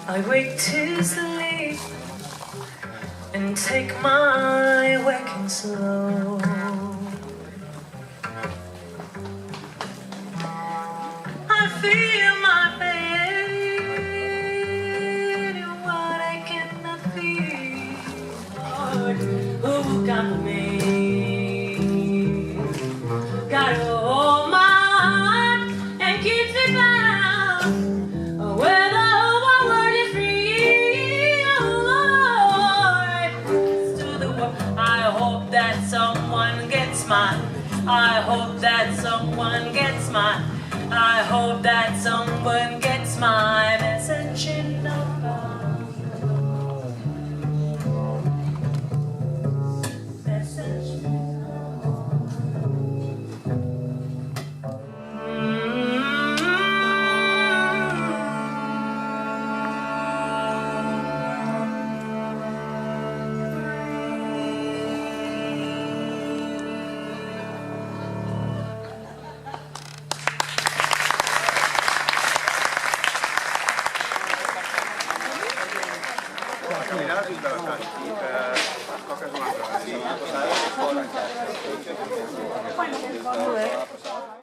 I wake to sleep and take my waking slow. I feel my fate in what I cannot feel. Lord, who got me? Gotta hold my heart and keep it bound. Where the whole world is free, oh Lord. To the world, I hope that someone gets mine. I hope that someone gets mine. I hope that someone gets my message in the message. Camminare interessanti, qualche cosa.